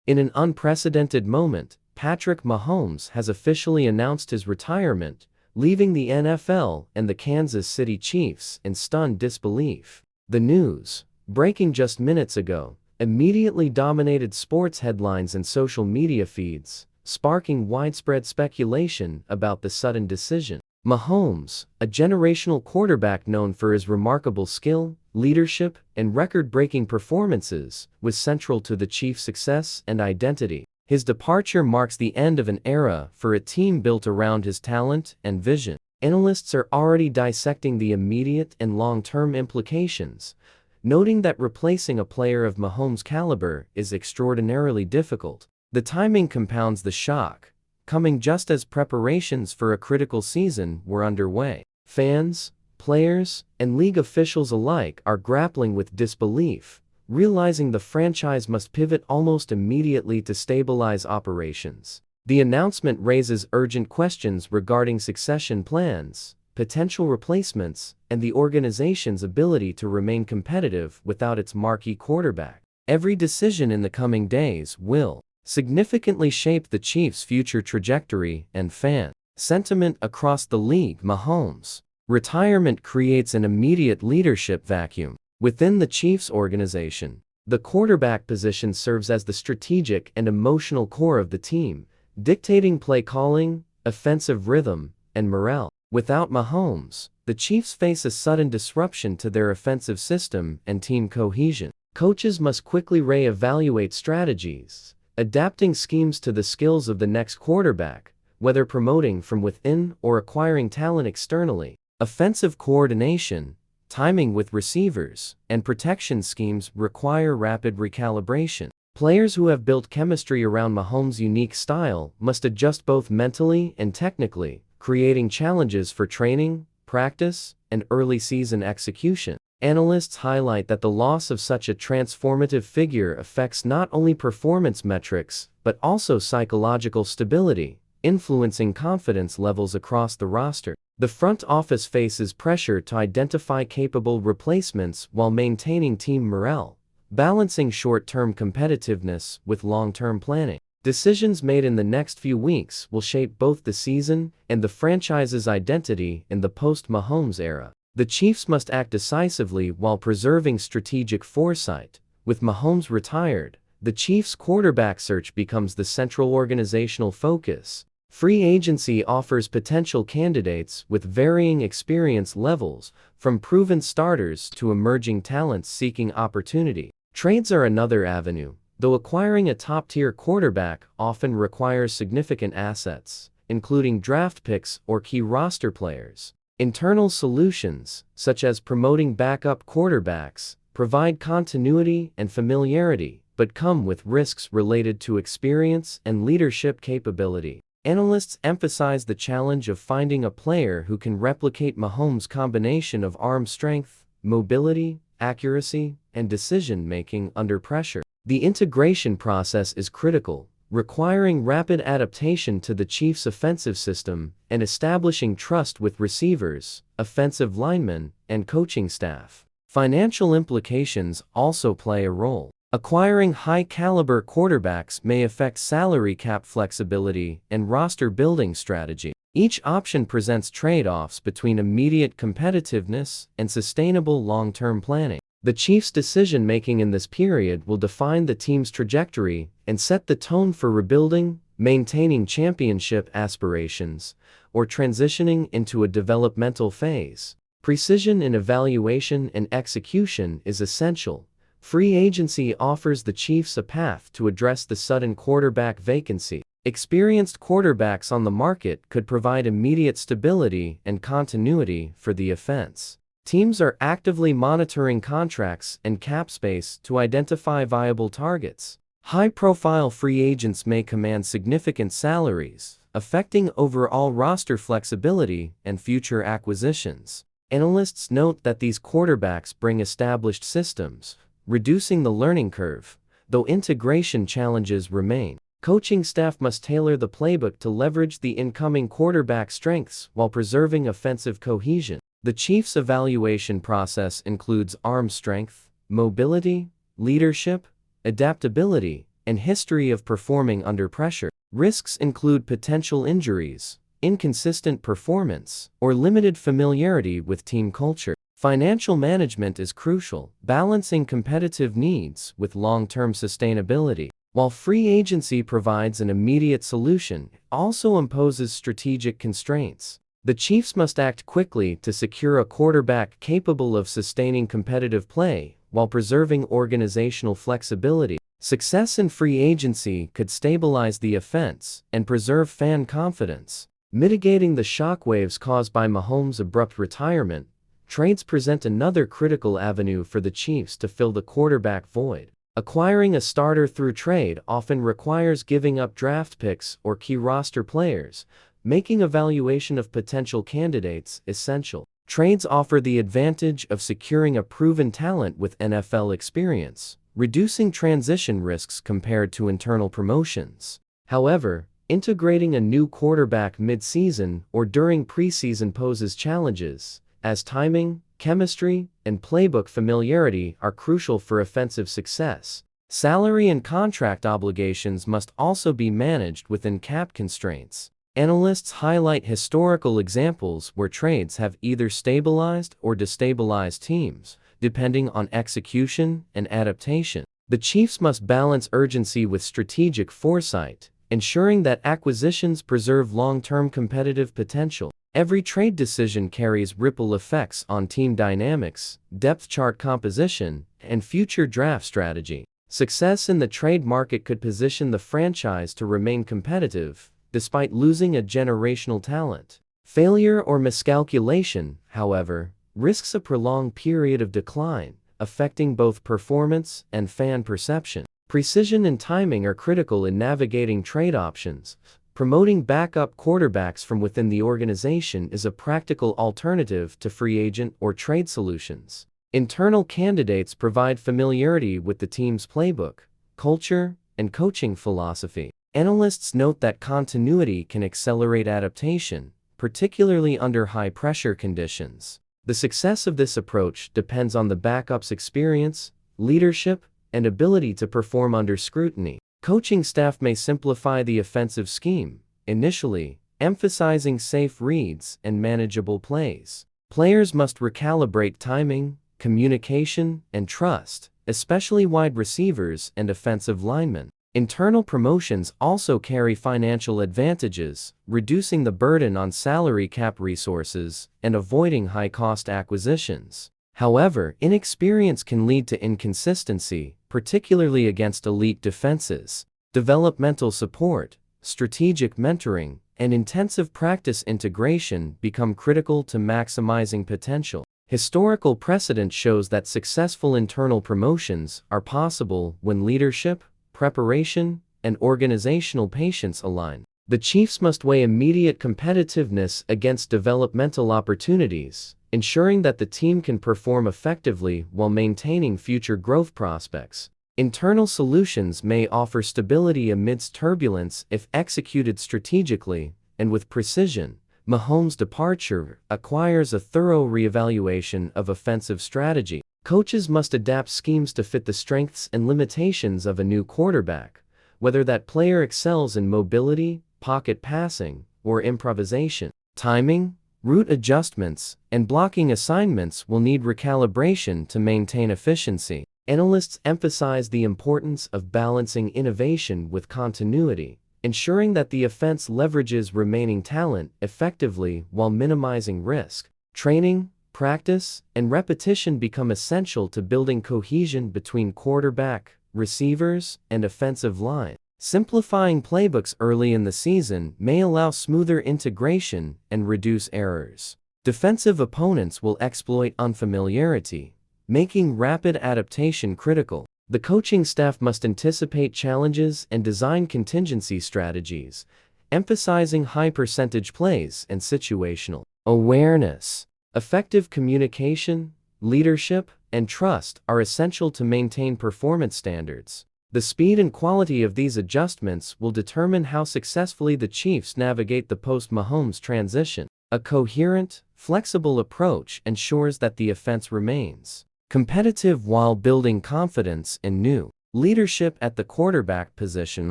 In an unprecedented moment, Patrick Mahomes has officially announced his retirement, leaving the NFL and the Kansas City Chiefs in stunned disbelief. The news, breaking just minutes ago, immediately dominated sports headlines and social media feeds, sparking widespread speculation about the sudden decision. Mahomes, a generational quarterback known for his remarkable skill, leadership, and record-breaking performances, was central to the Chiefs' success and identity. His departure marks the end of an era for a team built around his talent and vision. Analysts are already dissecting the immediate and long-term implications, noting that replacing a player of Mahomes' caliber is extraordinarily difficult. The timing compounds the shock, coming just as preparations for a critical season were underway. Fans, players, and league officials alike are grappling with disbelief, realizing the franchise must pivot almost immediately to stabilize operations. The announcement raises urgent questions regarding succession plans, potential replacements, and the organization's ability to remain competitive without its marquee quarterback. Every decision in the coming days will significantly shape the Chiefs' future trajectory and fan sentiment across the league. Mahomes' retirement creates an immediate leadership vacuum within the Chiefs organization. The quarterback position serves as the strategic and emotional core of the team, dictating play calling, offensive rhythm, and morale. Without Mahomes, the Chiefs face a sudden disruption to their offensive system and team cohesion. Coaches must quickly re-evaluate strategies, adapting schemes to the skills of the next quarterback, whether promoting from within or acquiring talent externally. Offensive coordination, timing with receivers, and protection schemes require rapid recalibration. Players who have built chemistry around Mahomes' unique style must adjust both mentally and technically, creating challenges for training, practice, and early season execution. Analysts highlight that the loss of such a transformative figure affects not only performance metrics, but also psychological stability, influencing confidence levels across the roster. The front office faces pressure to identify capable replacements while maintaining team morale, balancing short-term competitiveness with long-term planning. Decisions made in the next few weeks will shape both the season and the franchise's identity in the post-Mahomes era. The Chiefs must act decisively while preserving strategic foresight. With Mahomes retired, the Chiefs' quarterback search becomes the central organizational focus. Free agency offers potential candidates with varying experience levels, from proven starters to emerging talents seeking opportunity. Trades are another avenue, though acquiring a top-tier quarterback often requires significant assets, including draft picks or key roster players. Internal solutions, such as promoting backup quarterbacks, provide continuity and familiarity, but come with risks related to experience and leadership capability. Analysts emphasize the challenge of finding a player who can replicate Mahomes' combination of arm strength, mobility, accuracy, and decision-making under pressure. The integration process is critical, requiring rapid adaptation to the Chiefs' offensive system and establishing trust with receivers, offensive linemen, and coaching staff. Financial implications also play a role. Acquiring high-caliber quarterbacks may affect salary cap flexibility and roster-building strategy. Each option presents trade-offs between immediate competitiveness and sustainable long-term planning. The Chiefs' decision-making in this period will define the team's trajectory and set the tone for rebuilding, maintaining championship aspirations, or transitioning into a developmental phase. Precision in evaluation and execution is essential. Free agency offers the Chiefs a path to address the sudden quarterback vacancy. Experienced quarterbacks on the market could provide immediate stability and continuity for the offense. Teams are actively monitoring contracts and cap space to identify viable targets. High-profile free agents may command significant salaries, affecting overall roster flexibility and future acquisitions. Analysts note that these quarterbacks bring established systems, reducing the learning curve, though integration challenges remain. Coaching staff must tailor the playbook to leverage the incoming quarterback strengths while preserving offensive cohesion. The Chiefs' evaluation process includes arm strength, mobility, leadership, adaptability, and history of performing under pressure. Risks include potential injuries, inconsistent performance, or limited familiarity with team culture. Financial management is crucial, balancing competitive needs with long-term sustainability. While free agency provides an immediate solution, it also imposes strategic constraints. The Chiefs must act quickly to secure a quarterback capable of sustaining competitive play while preserving organizational flexibility. Success in free agency could stabilize the offense and preserve fan confidence. Mitigating the shockwaves caused by Mahomes' abrupt retirement, trades present another critical avenue for the Chiefs to fill the quarterback void. Acquiring a starter through trade often requires giving up draft picks or key roster players, making evaluation of potential candidates essential. Trades offer the advantage of securing a proven talent with NFL experience, reducing transition risks compared to internal promotions. However, integrating a new quarterback mid-season or during preseason poses challenges, as timing, chemistry, and playbook familiarity are crucial for offensive success. Salary and contract obligations must also be managed within cap constraints. Analysts highlight historical examples where trades have either stabilized or destabilized teams, depending on execution and adaptation. The Chiefs must balance urgency with strategic foresight, ensuring that acquisitions preserve long-term competitive potential. Every trade decision carries ripple effects on team dynamics, depth chart composition, and future draft strategy. Success in the trade market could position the franchise to remain competitive, despite losing a generational talent. Failure or miscalculation, however, risks a prolonged period of decline, affecting both performance and fan perception. Precision and timing are critical in navigating trade options. Promoting backup quarterbacks from within the organization is a practical alternative to free agent or trade solutions. Internal candidates provide familiarity with the team's playbook, culture, and coaching philosophy. Analysts note that continuity can accelerate adaptation, particularly under high-pressure conditions. The success of this approach depends on the backup's experience, leadership, and ability to perform under scrutiny. Coaching staff may simplify the offensive scheme, initially, emphasizing safe reads and manageable plays. Players must recalibrate timing, communication, and trust, especially wide receivers and offensive linemen. Internal promotions also carry financial advantages, reducing the burden on salary cap resources and avoiding high-cost acquisitions. However, inexperience can lead to inconsistency, particularly against elite defenses. Developmental support, strategic mentoring, and intensive practice integration become critical to maximizing potential. Historical precedent shows that successful internal promotions are possible when leadership, preparation, and organizational patience align. The Chiefs must weigh immediate competitiveness against developmental opportunities, ensuring that the team can perform effectively while maintaining future growth prospects. Internal solutions may offer stability amidst turbulence if executed strategically and with precision. Mahomes' departure requires a thorough reevaluation of offensive strategy. Coaches must adapt schemes to fit the strengths and limitations of a new quarterback, whether that player excels in mobility, pocket passing, or improvisation. Timing, route adjustments, and blocking assignments will need recalibration to maintain efficiency. Analysts emphasize the importance of balancing innovation with continuity, ensuring that the offense leverages remaining talent effectively while minimizing risk. Training, practice, and repetition become essential to building cohesion between quarterback, receivers, and offensive line. Simplifying playbooks early in the season may allow smoother integration and reduce errors. Defensive opponents will exploit unfamiliarity, making rapid adaptation critical. The coaching staff must anticipate challenges and design contingency strategies, emphasizing high-percentage plays and situational awareness. Effective communication, leadership, and trust are essential to maintain performance standards. The speed and quality of these adjustments will determine how successfully the Chiefs navigate the post-Mahomes transition. A coherent, flexible approach ensures that the offense remains competitive while building confidence in new Leadership at the quarterback position.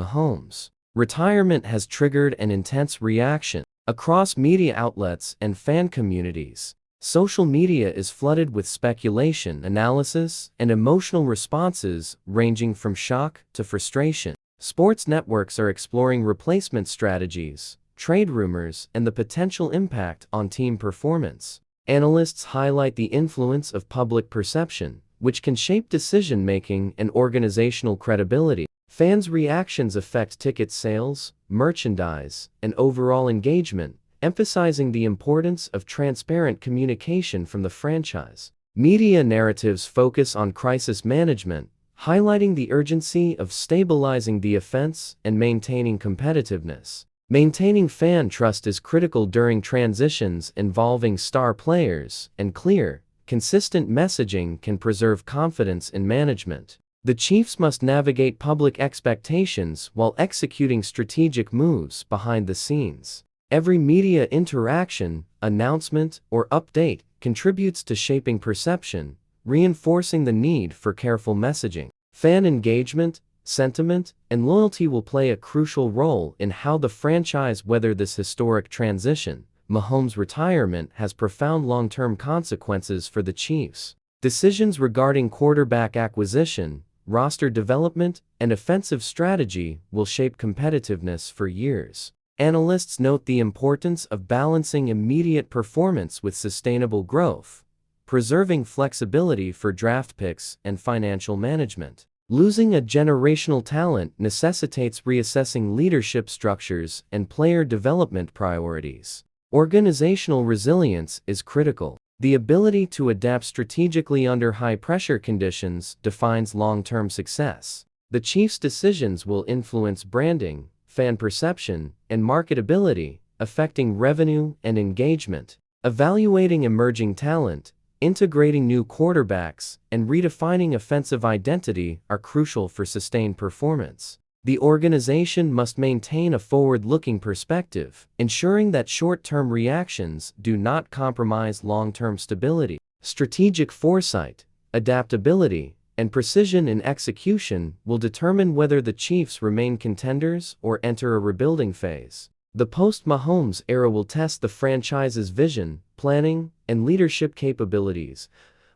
Mahomes' retirement has triggered an intense reaction across media outlets and fan communities. Social media is flooded with speculation, analysis, and emotional responses ranging from shock to frustration. Sports networks are exploring replacement strategies, trade rumors, and the potential impact on team performance. Analysts highlight the influence of public perception, which can shape decision-making and organizational credibility. Fans' reactions affect ticket sales, merchandise, and overall engagement, emphasizing the importance of transparent communication from the franchise. Media narratives focus on crisis management, highlighting the urgency of stabilizing the offense and maintaining competitiveness. Maintaining fan trust is critical during transitions involving star players, and clear, consistent messaging can preserve confidence in management. The Chiefs must navigate public expectations while executing strategic moves behind the scenes. Every media interaction, announcement, or update contributes to shaping perception, reinforcing the need for careful messaging. Fan engagement, sentiment, and loyalty will play a crucial role in how the franchise weather this historic transition. Mahomes' retirement has profound long-term consequences for the Chiefs. Decisions regarding quarterback acquisition, roster development, and offensive strategy will shape competitiveness for years. Analysts note the importance of balancing immediate performance with sustainable growth, preserving flexibility for draft picks and financial management. Losing a generational talent necessitates reassessing leadership structures and player development priorities. Organizational resilience is critical. The ability to adapt strategically under high-pressure conditions defines long-term success. The Chiefs' decisions will influence branding, fan perception, and marketability, affecting revenue and engagement. Evaluating emerging talent, integrating new quarterbacks, and redefining offensive identity are crucial for sustained performance. The organization must maintain a forward-looking perspective, ensuring that short-term reactions do not compromise long-term stability. Strategic foresight, adaptability, and precision in execution will determine whether the Chiefs remain contenders or enter a rebuilding phase. The post-Mahomes era will test the franchise's vision, planning, and leadership capabilities,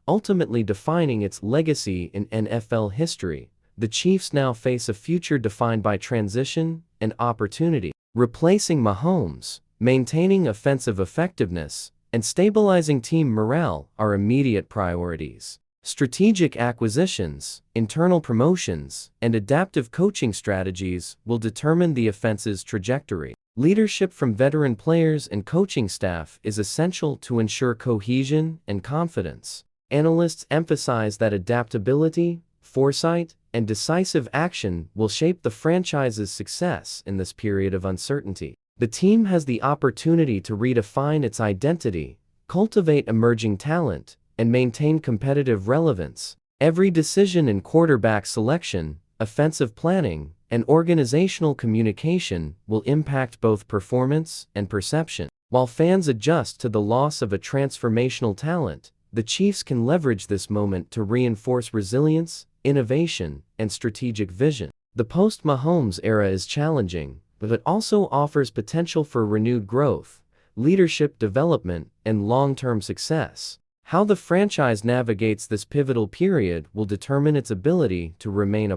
ultimately defining its legacy in NFL history. The Chiefs now face a future defined by transition and opportunity. Replacing Mahomes, maintaining offensive effectiveness, and stabilizing team morale are immediate priorities. Strategic acquisitions, internal promotions, and adaptive coaching strategies will determine the offense's trajectory. Leadership from veteran players and coaching staff is essential to ensure cohesion and confidence. Analysts emphasize that adaptability, foresight, and decisive action will shape the franchise's success in this period of uncertainty. The team has the opportunity to redefine its identity, cultivate emerging talent, and maintain competitive relevance. Every decision in quarterback selection, offensive planning, and organizational communication will impact both performance and perception. While fans adjust to the loss of a transformational talent, the Chiefs can leverage this moment to reinforce resilience, innovation, and strategic vision. The post-Mahomes era is challenging, but it also offers potential for renewed growth, leadership development, and long-term success. How the franchise navigates this pivotal period will determine its ability to remain a